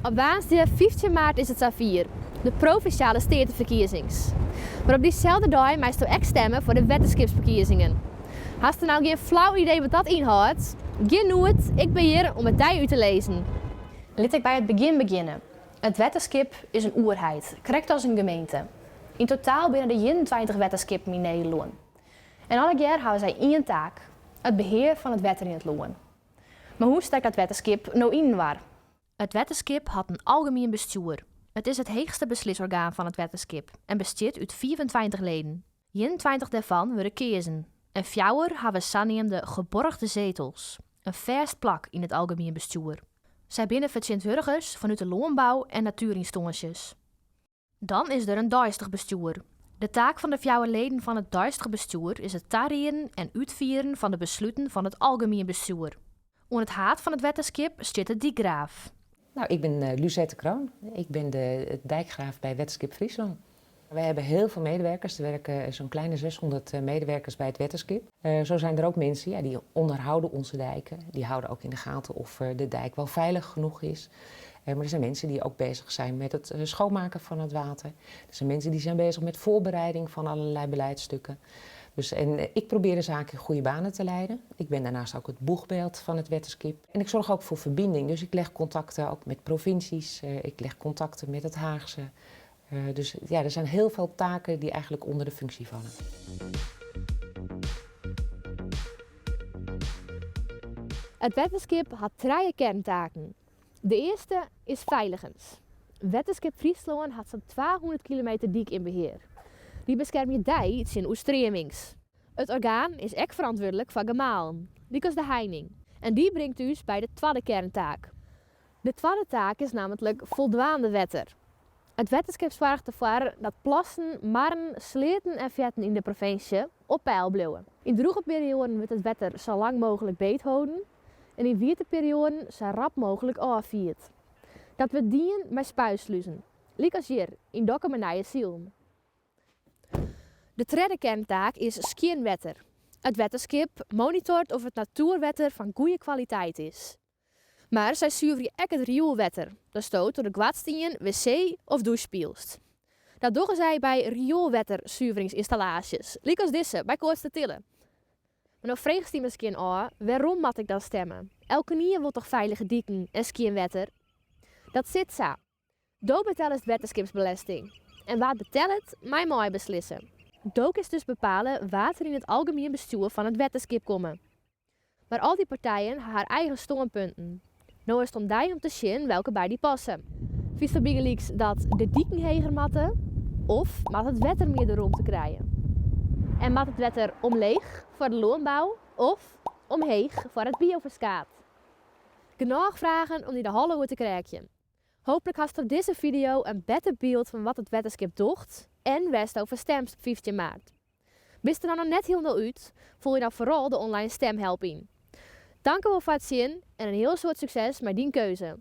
Op woensdag 15 maart is het Safir, de provinciale statenverkiezings. Maar op diezelfde dag moest je ook stemmen voor de wetenschapsverkiezingen. Hast je nou geen flauw idee wat dat inhoudt? Geen nooit, ik ben hier om het u te lezen. Laat ik bij het begin beginnen. Het wetenschap is een oerheid, correct als een gemeente. In totaal binnen de 21 wetenschappen in Nederland. En elk jaar hebben zij één taak: het beheer van het wetter in het land. Maar hoe steekt dat wetenschap nou in waar? Het wetenschap had een algemeen bestuur. Het is het hoogste beslisorgaan van het wetenschap en bestaat uit 24 leden. 21 daarvan worden kiezen. En 4 hebben zogenoemde geborgde zetels. Een vast plak in het algemeen bestuur. Zij binnen vertegenwoordigers vanuit de landbouw en natuurinstanties. Dan is er een duistig bestuur. De taak van de 4 leden van het duistig bestuur is het tarien en uitvieren van de besluiten van het algemeen bestuur. Onder het haat van het wetenschap staat de dijkgraaf. Nou, ik ben Lucette Kroon. Ik ben de dijkgraaf bij Wetenschap Friesland. Wij hebben heel veel medewerkers. Er werken zo'n kleine 600 medewerkers bij het wetenschap. Zo zijn er ook mensen die onderhouden onze dijken. Die houden ook in de gaten of de dijk wel veilig genoeg is. Maar er zijn mensen die ook bezig zijn met het schoonmaken van het water. Er zijn mensen die zijn bezig met voorbereiding van allerlei beleidsstukken. En ik probeer de zaak in goede banen te leiden. Ik ben daarnaast ook het boegbeeld van het wetenschap. En ik zorg ook voor verbinding. Dus ik leg contacten ook met provincies. Ik leg contacten met het Haagse. Er zijn heel veel taken die eigenlijk onder de functie vallen. Het wetenschap had 3 kerntaken. De eerste is veiligheid. Wetenschap Friesland had zo'n 200 kilometer dik in beheer. Die beschermt je dij tegen oerstremings. Het orgaan is ook verantwoordelijk voor gemalen, die is de heining. En die brengt ons bij de tweede kerntaak. De tweede taak is namelijk voldwaande wetter. Het wetenschap zorgt ervoor dat plassen, marren, sleten en vetten in de provincie op peil blijven. In droge perioden wordt het wetter zo lang mogelijk beethouden en in warmteperioden zo rap mogelijk afviert. Dat we dienen met spuisluizen, liek als hier in Dokkumenije Zielen. De derde kerntaak is skienwetter. Het wetenschap monitort of het natuurwetter van goede kwaliteit is. Maar zij zuiveren ook het rioolwetter. Dat stoot door de gwadstien, wc of douchespielst. Dat doen zij bij rioolwetterzuiveringsinstallaties, liek als deze bij Koorts Tillen. Maar nou vreegt je misschien al, waarom moet ik dan stemmen? Elke nier wil toch veilige dieken en skienwetter? Dat zit zo. Dood betelt het wetenschapsbelasting. En wat betelt, mij mooi beslissen. Dook is dus bepalen wat er in het algemeen bestuur van het wetenschap komen. Maar al die partijen hebben haar eigen standpunten. Nou is het om die om te zien welke bij die passen. Vies er bijgelijks dat de dieken heger matten of moet het wetter meer erom te krijgen. En moet het wetter omleeg voor de landbouw of omheeg voor het bioverskaat. Genoeg vragen om die de hallo te krijgen. Hopelijk hast op deze video een beter beeld van wat het wetenschap doet en wist over stemt op 15 maart. Wist er dan nog net helemaal uit, voel je dan vooral de online stemhelp in. Dank u wel voor het zien en een heel soort succes met die keuze.